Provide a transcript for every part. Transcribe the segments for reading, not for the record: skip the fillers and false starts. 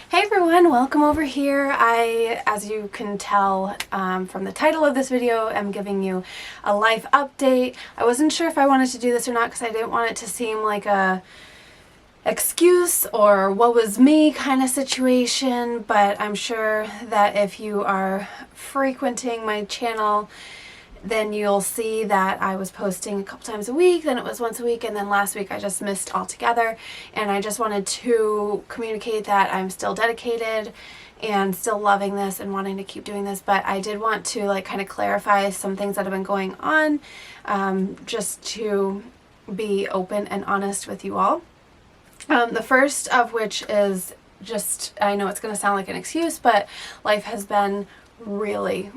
Hey everyone, welcome over here. As you can tell from the title of this video, am giving you a life update. I wasn't sure if I wanted to do this or not because I didn't want it to seem like a excuse or what was me kind of situation, but I'm sure that if you are frequenting my channel, then you'll see that I was posting a couple times a week, then it was once a week, and then last week I just missed altogether. And I just wanted to communicate that I'm still dedicated and still loving this and wanting to keep doing this, but I did want to kind of clarify some things that have been going on, just to be open and honest with you all. The first of which is just, I know it's going to sound like an excuse, but life has been really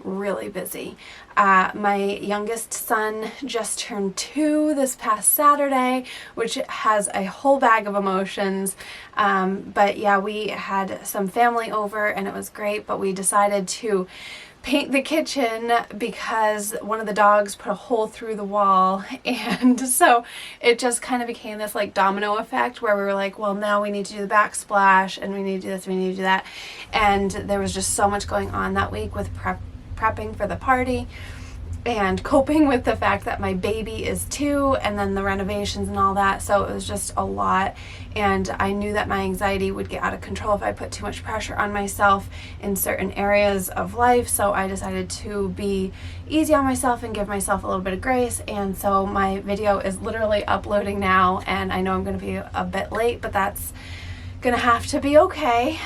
busy. My youngest son just turned 2 this past Saturday, which has a whole bag of emotions. But yeah, we had some family over and it was great, but we decided to paint the kitchen because one of the dogs put a hole through the wall, and so it just kind of became this domino effect where we were like, well, now we need to do the backsplash and we need to do this, we need to do that. And there was just so much going on that week with prepping for the party and coping with the fact that my baby is 2 and then the renovations and all that. So it was just a lot, and I knew that my anxiety would get out of control if I put too much pressure on myself in certain areas of life. So I decided to be easy on myself and give myself a little bit of grace. And so my video is literally uploading now, and I know I'm going to be a bit late, but that's going to have to be okay.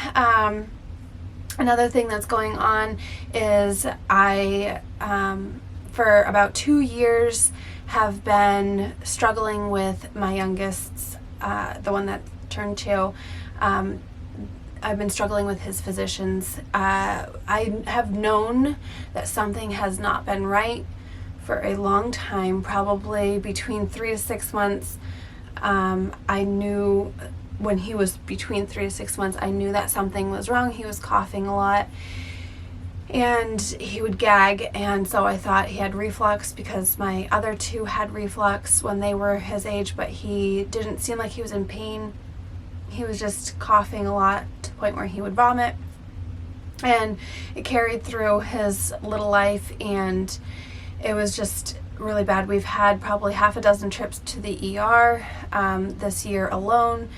Another thing that's going on is I for about 2 years have been struggling with my youngest's, the one that turned 2. I've been struggling with his physicians. I have known that something has not been right for a long time, probably between 3 to 6 months. I knew when he was between 3 to 6 months, I knew that something was wrong. He was coughing a lot and he would gag, and so I thought he had reflux because my other 2 had reflux when they were his age, but he didn't seem like he was in pain. He was just coughing a lot to the point where he would vomit, and it carried through his little life, and it was just really bad. We've had probably half a dozen trips to the ER this year alone,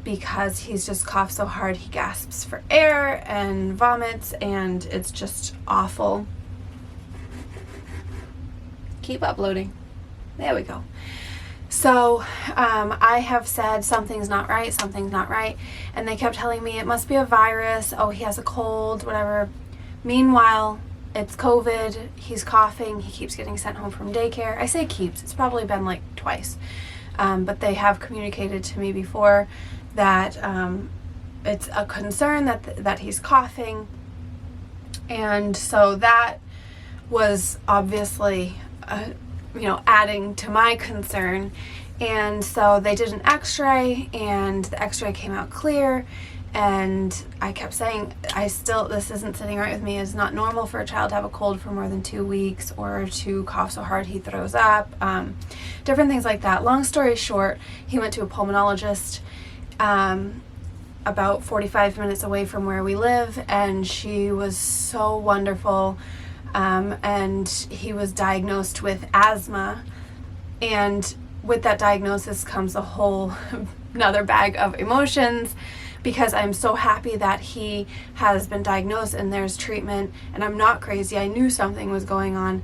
because he's just coughed so hard he gasps for air and vomits, and it's just awful. Keep uploading. There we go. So I have said something's not right, and they kept telling me it must be a virus, oh, he has a cold, whatever. Meanwhile, it's COVID, he's coughing, he keeps getting sent home from daycare. I say keeps, it's probably been twice. But they have communicated to me before that it's a concern that he's coughing, and so that was obviously adding to my concern. And so they did an x-ray, and the x-ray came out clear, and I kept saying, this isn't sitting right with me. It's not normal for a child to have a cold for more than 2 weeks or to cough so hard he throws up, different things like that. Long story short, he went to a pulmonologist about 45 minutes away from where we live, and she was so wonderful, and he was diagnosed with asthma, and with that diagnosis comes a whole another bag of emotions, because I'm so happy that he has been diagnosed and there's treatment, and I'm not crazy. I knew something was going on,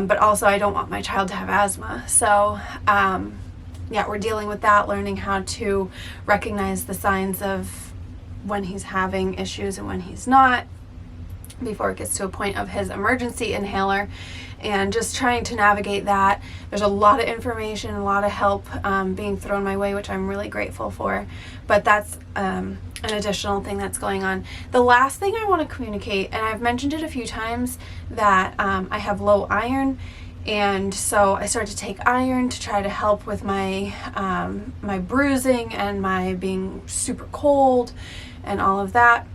but also I don't want my child to have asthma. So yeah, we're dealing with that, learning how to recognize the signs of when he's having issues and when he's not, before it gets to a point of his emergency inhaler, and just trying to navigate that. There's a lot of information, a lot of help being thrown my way, which I'm really grateful for, but that's an additional thing that's going on. The last thing I want to communicate, and I've mentioned it a few times, that I have low iron, and so I started to take iron to try to help with my my bruising and my being super cold and all of that.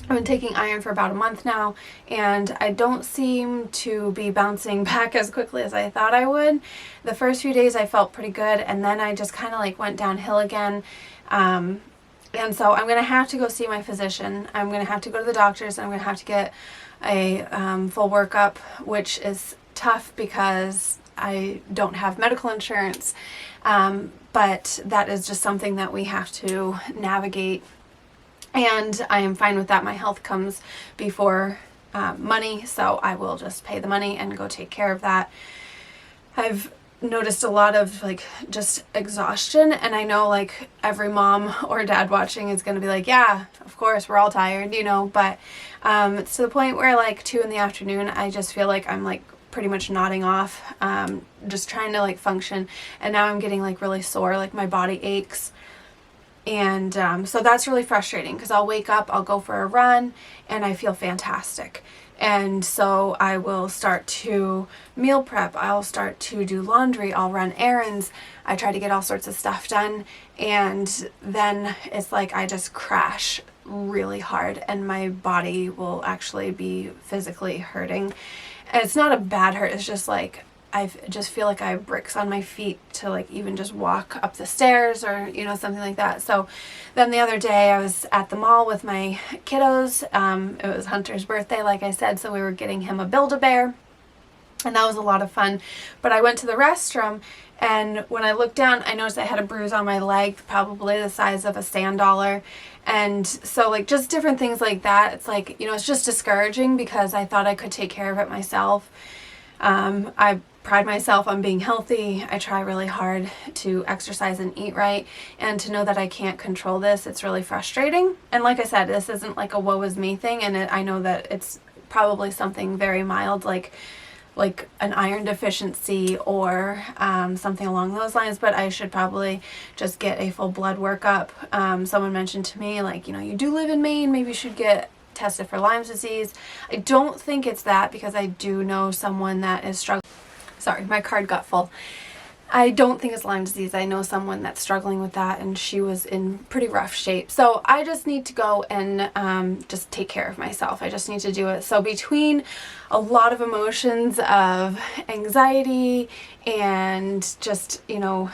I've been taking iron for about a month now, and I don't seem to be bouncing back as quickly as I thought I would. The first few days I felt pretty good, and then I just kind of went downhill again. And so I'm going to have to go see my physician. I'm going to have to go to the doctors, and I'm going to have to get a full workup, which is tough because I don't have medical insurance. But that is just something that we have to navigate. And I am fine with that. My health comes before money, so I will just pay the money and go take care of that. I've noticed a lot of like just exhaustion, and I know like every mom or dad watching is going to be like, yeah, of course, we're all tired, you know, but it's to the point where like 2 p.m, I just feel like I'm like pretty much nodding off, just trying to like function, and now I'm getting like really sore, like my body aches. And so that's really frustrating because I'll wake up, I'll go for a run, and I feel fantastic. And so I will start to meal prep, I'll start to do laundry, I'll run errands, I try to get all sorts of stuff done, and then it's like I just crash really hard and my body will actually be physically hurting. And it's not a bad hurt, it's just like I just feel like I have bricks on my feet to like even just walk up the stairs or, you know, something like that. So then the other day I was at the mall with my kiddos. It was Hunter's birthday, like I said, so we were getting him a Build-A-Bear, and that was a lot of fun. But I went to the restroom, and when I looked down, I noticed I had a bruise on my leg, probably the size of a sand dollar. And so like just different things like that. It's like, you know, it's just discouraging because I thought I could take care of it myself. I pride myself on being healthy. I try really hard to exercise and eat right, and to know that I can't control this, it's really frustrating. And like I said, this isn't like a woe is me thing, and I know that it's probably something very mild, like an iron deficiency or something along those lines, but I should probably just get a full blood workup. Someone mentioned to me, like, you know, you do live in Maine, maybe you should get tested for Lyme's disease. I don't think it's that, because I do know someone that is struggling. Sorry, my card got full. I don't think it's Lyme disease. I know someone that's struggling with that, and she was in pretty rough shape. So I just need to go and just take care of myself. I just need to do it. So between a lot of emotions of anxiety and just, you know,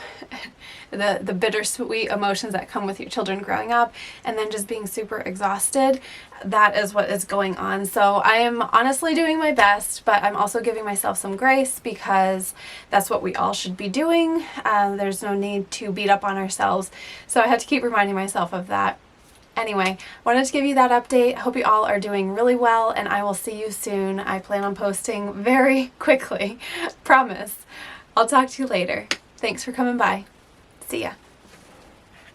the bittersweet emotions that come with your children growing up, and then just being super exhausted, that is what is going on. So I am honestly doing my best, but I'm also giving myself some grace because that's what we all should be doing. There's no need to beat up on ourselves. So I had to keep reminding myself of that. Anyway, wanted to give you that update. Hope you all are doing really well, and I will see you soon. I plan on posting very quickly. Promise. I'll talk to you later. Thanks for coming by. See ya.